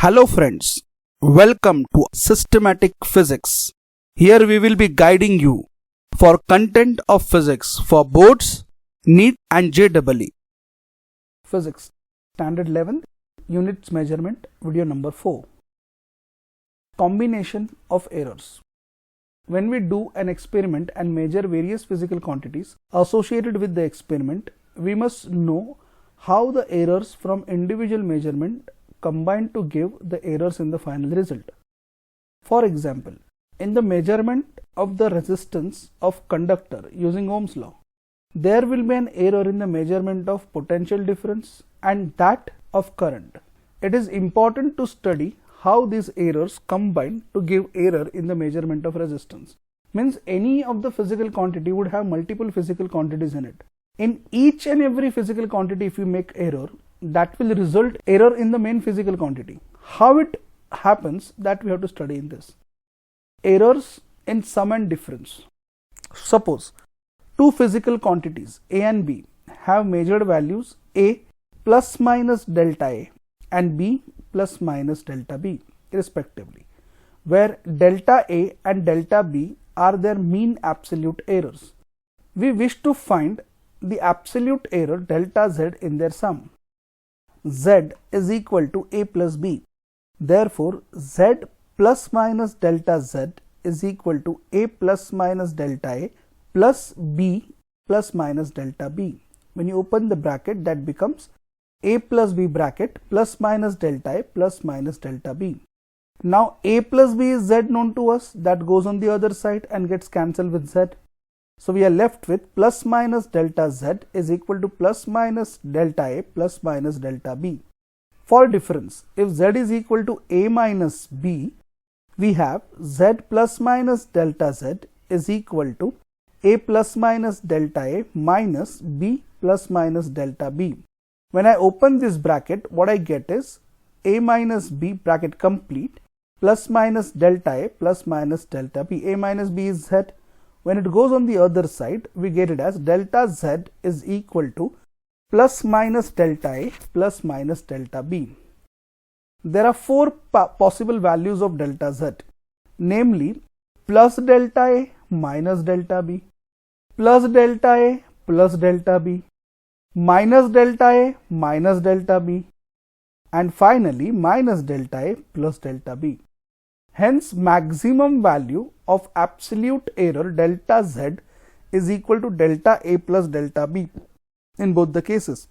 Hello friends, welcome to Systematic Physics. Here we will be guiding you for content of physics for boards, NEET and JEE. Physics, Standard 11, Units Measurement, video number 4. Combination of errors. When we do an experiment and measure various physical quantities associated with the experiment, we must know how the errors from individual measurement combine to give the errors in the final result. For example, in the measurement of the resistance of conductor using Ohm's law, there will be an error in the measurement of potential difference and that of current. It is important to study how these errors combine to give error in the measurement of resistance. Means any of the physical quantity would have multiple physical quantities in it. In each and every physical quantity, if you make error, that will result error in the main physical quantity. How it happens, that we have to study in this. Errors in sum and difference. Suppose two physical quantities A and B have measured values A plus minus delta A and B plus minus delta B respectively, where delta A and delta B are their mean absolute errors. We wish to find the absolute error delta Z in their sum. Z is equal to A plus B. Therefore, Z plus minus delta Z is equal to A plus minus delta A plus B plus minus delta B. When you open the bracket, that becomes A plus B bracket plus minus delta A plus minus delta B. Now, A plus B is Z known to us, that goes on the other side and gets cancelled with Z. So we are left with plus minus delta Z is equal to plus minus delta A plus minus delta B. For difference, if Z is equal to A minus B, we have Z plus minus delta Z is equal to A plus minus delta A minus B plus minus delta B. When I open this bracket, what I get is A minus B bracket complete plus minus delta A plus minus delta B. A minus B is Z. When it goes on the other side, we get it as delta Z is equal to plus minus delta A plus minus delta B. There are four possible values of delta Z, namely plus delta A minus delta B, plus delta A plus delta B, minus delta A minus delta B, and finally minus delta A plus delta B. Hence, maximum value of absolute error delta Z is equal to delta A plus delta B in both the cases.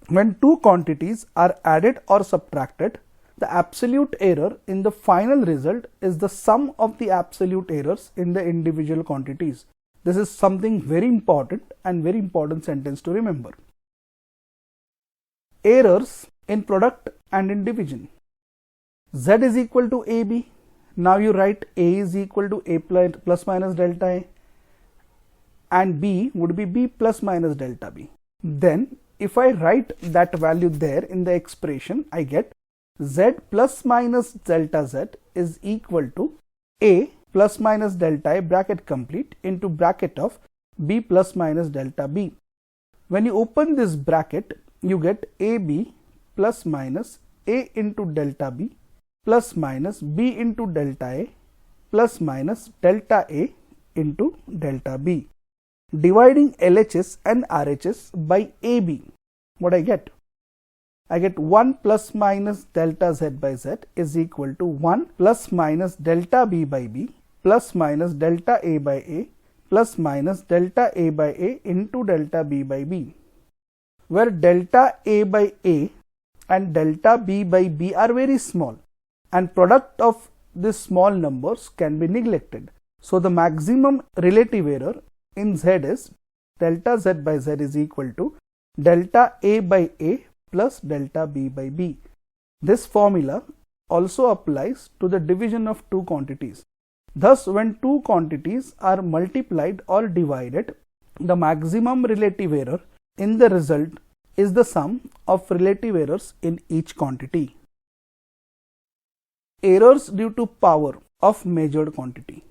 When two quantities are added or subtracted, the absolute error in the final result is the sum of the absolute errors in the individual quantities. This is something very important and very important sentence to remember. Errors in product and in division. Z is equal to AB. Now you write A is equal to A plus minus delta A and B would be B plus minus delta B. Then if I write that value there in the expression, I get Z plus minus delta Z is equal to A plus minus delta A bracket complete into bracket of B plus minus delta B. When you open this bracket, you get AB plus minus A into delta B plus minus B into delta A plus minus delta A into delta B. Dividing LHS and RHS by AB, what I get? I get 1 plus minus delta Z by Z is equal to 1 plus minus delta B by B plus minus delta A by A plus minus delta A by A into delta B by B, where delta A by A and delta B by B are very small and product of these small numbers can be neglected. So the maximum relative error in Z is delta Z by Z is equal to delta A by A plus delta B by B. This formula also applies to the division of two quantities. Thus, when two quantities are multiplied or divided, the maximum relative error in the result is the sum of relative errors in each quantity. Errors due to power of measured quantity.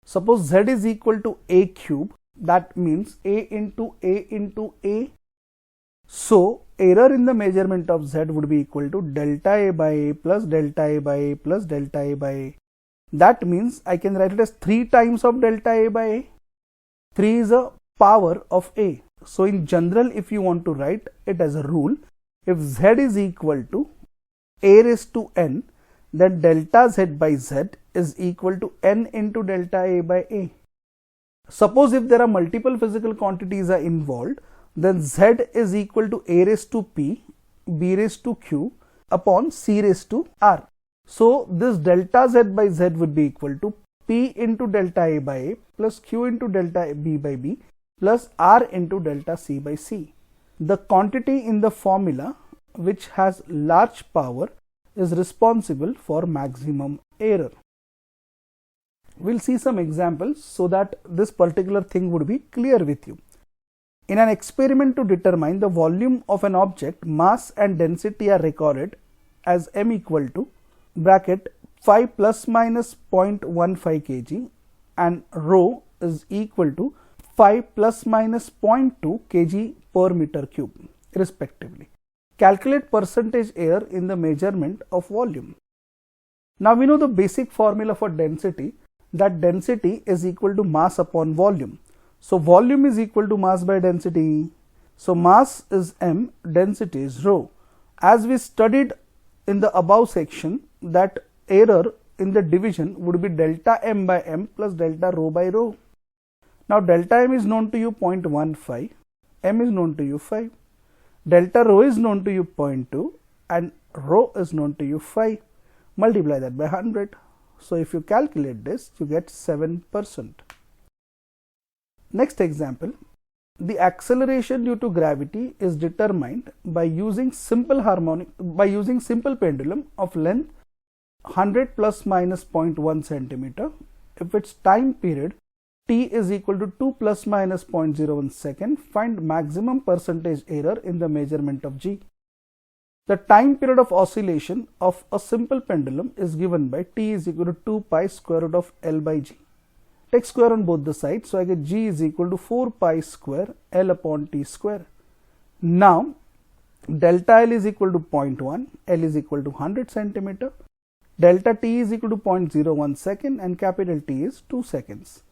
Suppose Z is equal to A cube, that means A into A into A. So error in the measurement of Z would be equal to delta A by A plus delta A by A plus delta A by A. That means I can write it as 3 times of delta A by A. 3 is a power of A. So in general, if you want to write it as a rule, if Z is equal to A raised to N, then delta Z by Z is equal to N into delta A by A. Suppose if there are multiple physical quantities are involved, then Z is equal to A raised to P, B raised to Q upon C raised to R. So this delta Z by Z would be equal to P into delta A by A plus Q into delta B by B plus R into delta C by C. The quantity in the formula which has large power is responsible for maximum error. We'll see some examples so that this particular thing would be clear with you. In an experiment to determine the volume of an object, mass and density are recorded as m equal to bracket 5 plus minus 0.15 kg and rho is equal to 5 plus minus 0.2 kg per meter cube respectively. Calculate percentage error in the measurement of volume. Now we know the basic formula for density, that density is equal to mass upon volume. So volume is equal to mass by density. So mass is m, density is rho. As we studied in the above section, that error in the division would be delta m by m plus delta rho by rho. Now delta m is known to you 0.15, m is known to you 5. Delta rho is known to you 0.2 and rho is known to you 5. Multiply that by 100. So if you calculate this, you get 7%. Next example, the acceleration due to gravity is determined by using simple pendulum of length 100 plus minus 0.1 centimeter. If its time period t is equal to 2 plus minus 0.01 second, find maximum percentage error in the measurement of G. The time period of oscillation of a simple pendulum is given by t is equal to 2 pi square root of L by G. Take square on both the sides, so I get G is equal to 4 pi square L upon T square. Now delta L is equal to 0.1, L is equal to 100 centimeter, delta T is equal to 0.01 second and capital T is 2 seconds.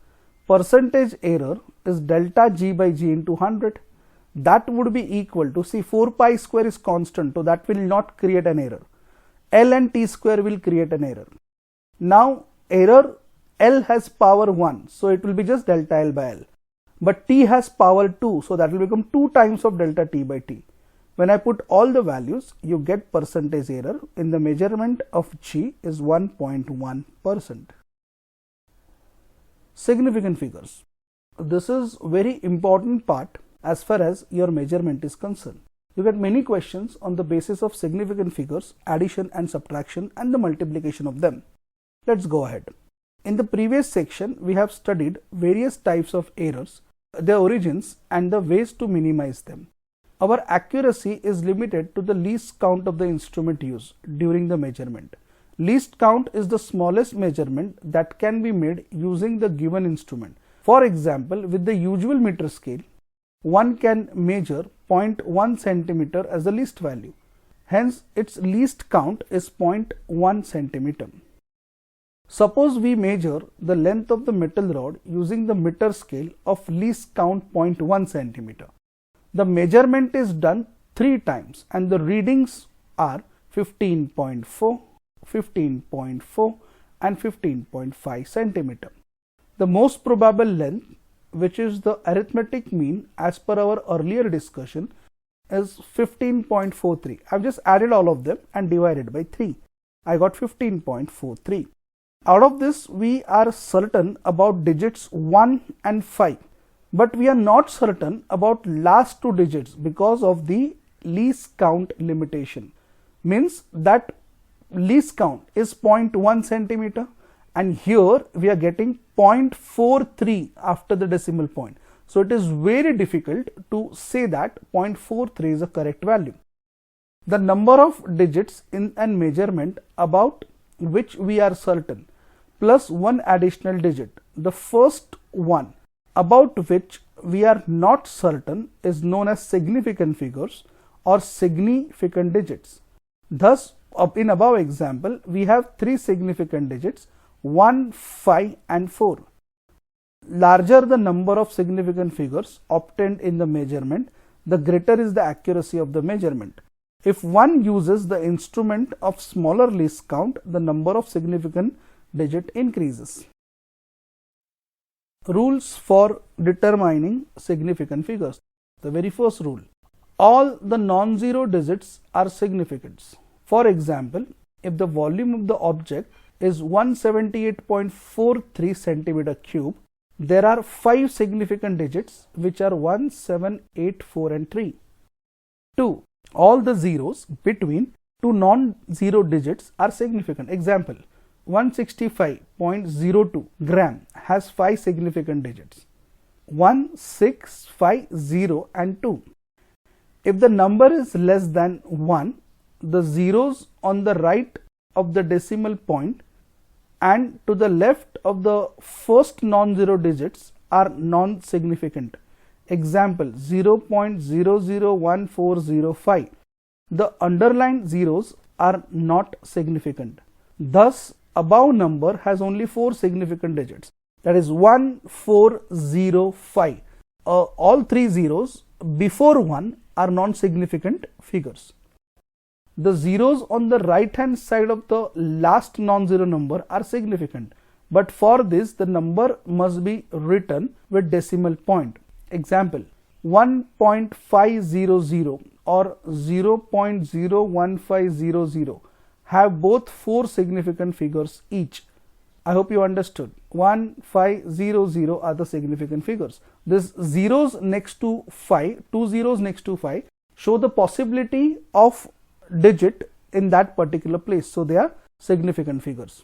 Percentage error is delta G by G into 100. That would be equal to, see, 4 pi square is constant, so that will not create an error. L and T square will create an error. Now error L has power 1, so it will be just delta L by L. But T has power 2, so that will become 2 times of delta T by T. When I put all the values, you get percentage error in the measurement of G is 1.1%. Significant figures. This is very important part as far as your measurement is concerned. You get many questions on the basis of significant figures, addition and subtraction and the multiplication of them. Let's go ahead. In the previous section, we have studied various types of errors, their origins and the ways to minimize them. Our accuracy is limited to the least count of the instrument used during the measurement. Least count is the smallest measurement that can be made using the given instrument. For example, with the usual meter scale, one can measure 0.1 centimeter as the least value. Hence, its least count is 0.1 centimeter. Suppose we measure the length of the metal rod using the meter scale of least count 0.1 centimeter. The measurement is done 3 times and the readings are 15.4, 15.4 and 15.5 centimeter. The most probable length, which is the arithmetic mean as per our earlier discussion, is 15.43. I've just added all of them and divided by 3. I got 15.43. Out of this, we are certain about digits 1 and 5, but we are not certain about last 2 digits because of the least count limitation. Means that least count is 0.1 centimeter and here we are getting 0.43 after the decimal point. So it is very difficult to say that 0.43 is a correct value. The number of digits in a measurement about which we are certain plus one additional digit. The first one about which we are not certain is known as significant figures or significant digits. Thus, in above example, we have 3 significant digits 1, 5 and 4. Larger the number of significant figures obtained in the measurement, the greater is the accuracy of the measurement. If one uses the instrument of smaller least count, the number of significant digit increases. Rules for determining significant figures. The very first rule: all the non-zero digits are significant. For example, if the volume of the object is 178.43 centimeter cube, there are 5 significant digits which are 1, 7, 8, 4 and 3. 2. All the zeros between two non-zero digits are significant. Example, 165.02 gram has 5 significant digits 1, 6, 5, 0 and 2. If the number is less than 1, the zeros on the right of the decimal point and to the left of the first non-zero digits are non-significant. Example, 0.001405. The underlined zeros are not significant. Thus, above number has only 4 significant digits, that is 1405. All 3 zeros before 1 are non-significant figures. The zeros on the right hand side of the last non-zero number are significant, but for this the number must be written with decimal point. Example, 1.500 or 0.01500 have both 4 significant figures each. I hope you understood. 1500 are the significant figures. These zeros next to 5, 2 zeros next to 5 show the possibility of digit in that particular place, so they are significant figures.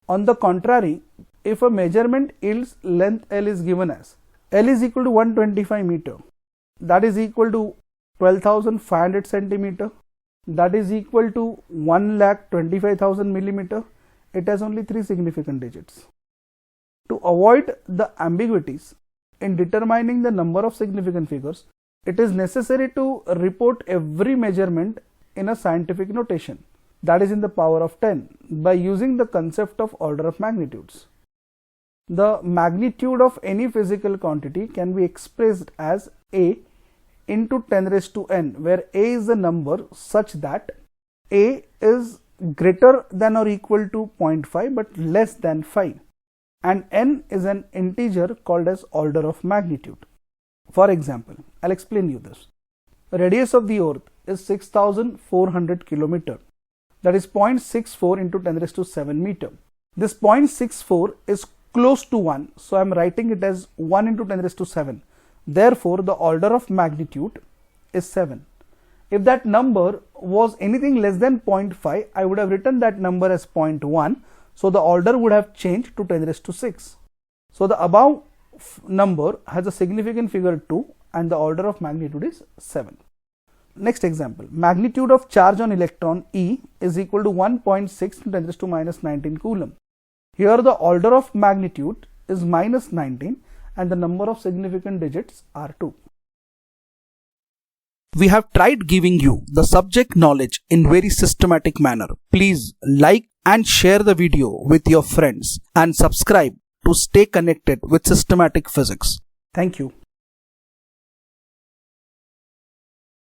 On the contrary, if a measurement yields length L is given as L is equal to 125 meter, that is equal to 12,500 centimeter, that is equal to 1,25,000 millimeter, it has only 3 significant digits. To avoid the ambiguities in determining the number of significant figures, it is necessary to report every measurement in a scientific notation, that is in the power of 10, by using the concept of order of magnitudes. The magnitude of any physical quantity can be expressed as A into 10 raised to n, where A is the number such that A is greater than or equal to 0.5 but less than 5, and n is an integer called as order of magnitude. For example, I'll explain you this. The radius of the earth is 6,400 kilometer, that is 0.64 into 10 raised to 7 meter. This 0.64 is close to 1, so I'm writing it as 1 into 10 raised to 7. Therefore, the order of magnitude is 7. If that number was anything less than 0.5, I would have written that number as 0.1, so the order would have changed to 10 raised to 6. So the above number has a significant figure 2 and the order of magnitude is 7. Next example, magnitude of charge on electron E is equal to 1.6 to 10 raised to minus 19 coulomb. Here the order of magnitude is minus 19 and the number of significant digits are 2. We have tried giving you the subject knowledge in very systematic manner. Please like and share the video with your friends and subscribe to stay connected with systematic physics. Thank you.